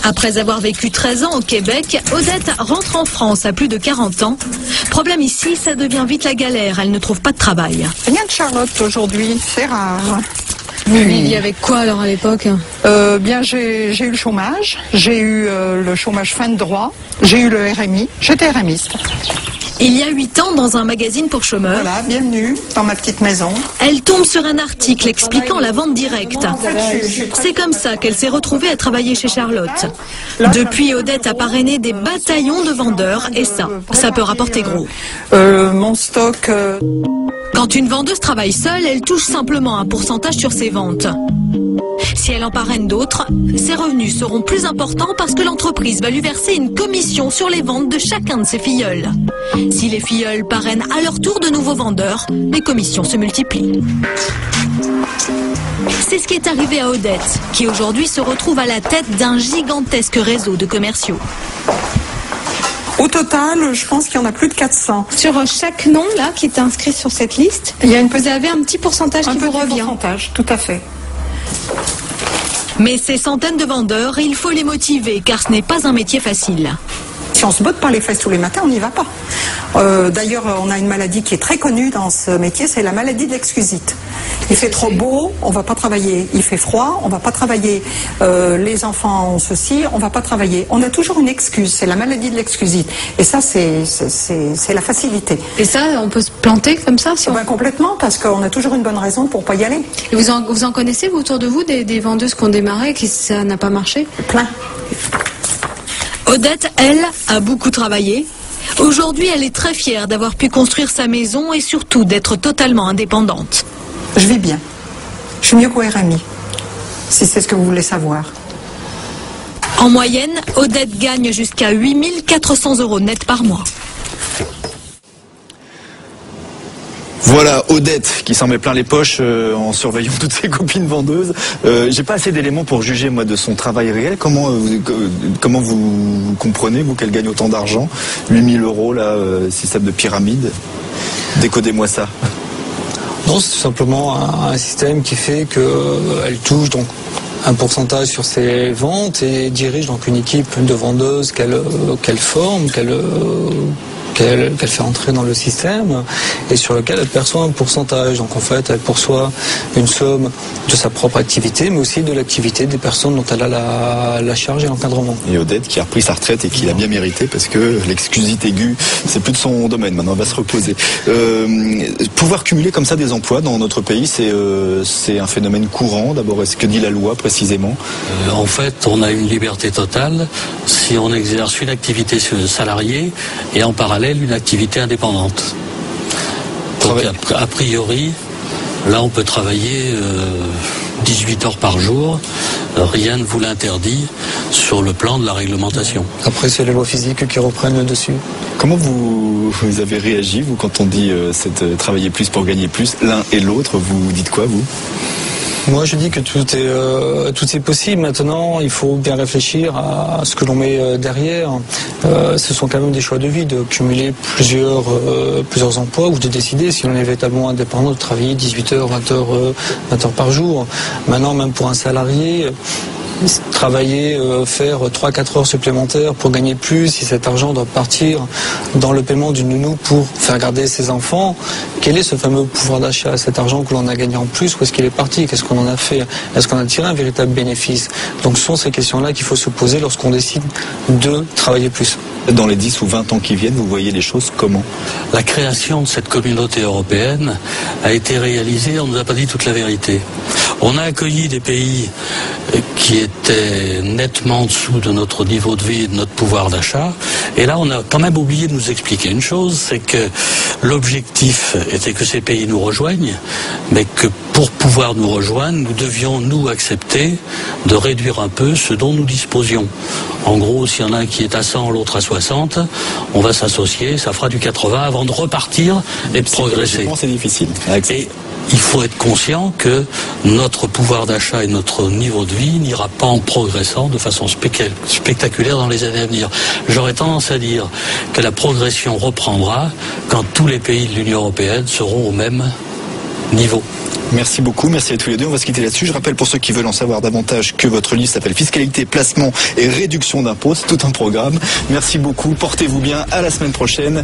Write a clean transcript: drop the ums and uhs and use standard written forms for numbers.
Après avoir vécu 13 ans au Québec, Odette rentre en France à plus de 40 ans. Problème ici, ça devient vite la galère. Elle ne trouve pas de travail. Rien de Charlotte aujourd'hui, c'est rare. Vous viviez avec quoi alors à l'époque? Bien, j'ai eu le chômage, j'ai eu le chômage fin de droit, j'ai eu le RMI, j'étais RMiste. Il y a 8 ans, dans un magazine pour chômeurs, voilà, bienvenue dans ma petite maison. Elle tombe sur un article expliquant la vente directe. C'est comme ça qu'elle s'est retrouvée à travailler chez Charlotte. Depuis, Odette a parrainé des bataillons de vendeurs et ça peut rapporter gros. Mon stock... Quand une vendeuse travaille seule, elle touche simplement un pourcentage sur ses ventes. Si elle en parraine d'autres, ses revenus seront plus importants parce que l'entreprise va lui verser une commission sur les ventes de chacun de ses filleuls. Si les filleuls parrainent à leur tour de nouveaux vendeurs, les commissions se multiplient. C'est ce qui est arrivé à Odette, qui aujourd'hui se retrouve à la tête d'un gigantesque réseau de commerciaux. Au total, je pense qu'il y en a plus de 400. Sur chaque nom là qui est inscrit sur cette liste, il y a vous avez un petit pourcentage qui vous revient. Un pourcentage, tout à fait. Mais ces centaines de vendeurs, il faut les motiver, car ce n'est pas un métier facile. Si on se botte par les fesses tous les matins, on n'y va pas. D'ailleurs, on a une maladie qui est très connue dans ce métier, c'est la maladie de l'excusite. Il fait trop beau, on ne va pas travailler. Il fait froid, on ne va pas travailler. Les enfants ont ceci, on ne va pas travailler. On a toujours une excuse, c'est la maladie de l'excusite. Et ça, c'est la facilité. Et ça, on peut se planter comme ça si on... Complètement, parce qu'on a toujours une bonne raison pour ne pas y aller. Et vous en connaissez, vous, autour de vous, des vendeuses qui ont démarré et qui ça n'a pas marché? Plein. Odette, elle, a beaucoup travaillé. Aujourd'hui, elle est très fière d'avoir pu construire sa maison et surtout d'être totalement indépendante. Je vis bien. Je suis mieux qu'au RMI, si c'est ce que vous voulez savoir. En moyenne, Odette gagne jusqu'à 8 400 € net par mois. Voilà Odette qui s'en met plein les poches en surveillant toutes ses copines vendeuses. J'ai pas assez d'éléments pour juger moi de son travail réel. Comment vous comprenez, vous, qu'elle gagne autant d'argent? 8 000 € là, système de pyramide. Décodez-moi ça. Non, c'est tout simplement un système qui fait qu'elle touche donc un pourcentage sur ses ventes et dirige donc une équipe de vendeuses qu'elle forme, qu'elle fait entrer dans le système et sur lequel elle perçoit un pourcentage. Donc en fait, elle perçoit une somme de sa propre activité, mais aussi de l'activité des personnes dont elle a la charge et l'encadrement. Et Odette qui a repris sa retraite et qui l'a bien mérité parce que l'excusite aiguë, c'est plus de son domaine. Maintenant, elle va se reposer. Pouvoir cumuler comme ça des emplois dans notre pays, c'est un phénomène courant. D'abord, est-ce que dit la loi précisément? En fait, on a une liberté totale si on exerce une activité salariée et en parallèle une activité indépendante. Donc a priori, là on peut travailler 18 heures par jour, rien ne vous l'interdit sur le plan de la réglementation. Après c'est les lois physiques qui reprennent le dessus. Comment vous avez réagi, vous, quand on dit travailler plus pour gagner plus, l'un et l'autre, vous dites quoi, vous? Moi, je dis que tout est possible. Maintenant, il faut bien réfléchir à ce que l'on met derrière. Ce sont quand même des choix de vie, de cumuler plusieurs emplois ou de décider si on est véritablement indépendant de travailler 18 heures, 20 heures par jour. Maintenant, même pour un salarié, travailler, faire 3-4 heures supplémentaires pour gagner plus, si cet argent doit partir dans le paiement d'une nounou pour faire garder ses enfants, quel est ce fameux pouvoir d'achat, cet argent que l'on a gagné en plus, où est-ce qu'il est parti, qu'est-ce qu'on en a fait, est-ce qu'on a tiré un véritable bénéfice? Donc ce sont ces questions-là qu'il faut se poser lorsqu'on décide de travailler plus. Dans les 10 ou 20 ans qui viennent, vous voyez les choses comment? La création de cette communauté européenne a été réalisée, on ne nous a pas dit toute la vérité. On a accueilli des pays qui étaient nettement en dessous de notre niveau de vie et de notre pouvoir d'achat. Et là, on a quand même oublié de nous expliquer une chose, c'est que l'objectif était que ces pays nous rejoignent, mais que pour pouvoir nous rejoindre, nous devions, nous, accepter de réduire un peu ce dont nous disposions. En gros, s'il y en a un qui est à 100, l'autre à 60, on va s'associer, ça fera du 80 avant de repartir et de progresser. C'est difficile. Et il faut être conscient que notre pouvoir d'achat et notre niveau de vie n'ira pas en progressant de façon spectaculaire dans les années à venir. J'aurais tendance à dire que la progression reprendra quand tous les pays de l'Union européenne seront au même niveau. Merci beaucoup, merci à tous les deux. On va se quitter là-dessus. Je rappelle pour ceux qui veulent en savoir davantage que votre livre s'appelle Fiscalité, placement et réduction d'impôts. C'est tout un programme. Merci beaucoup, portez-vous bien, à la semaine prochaine.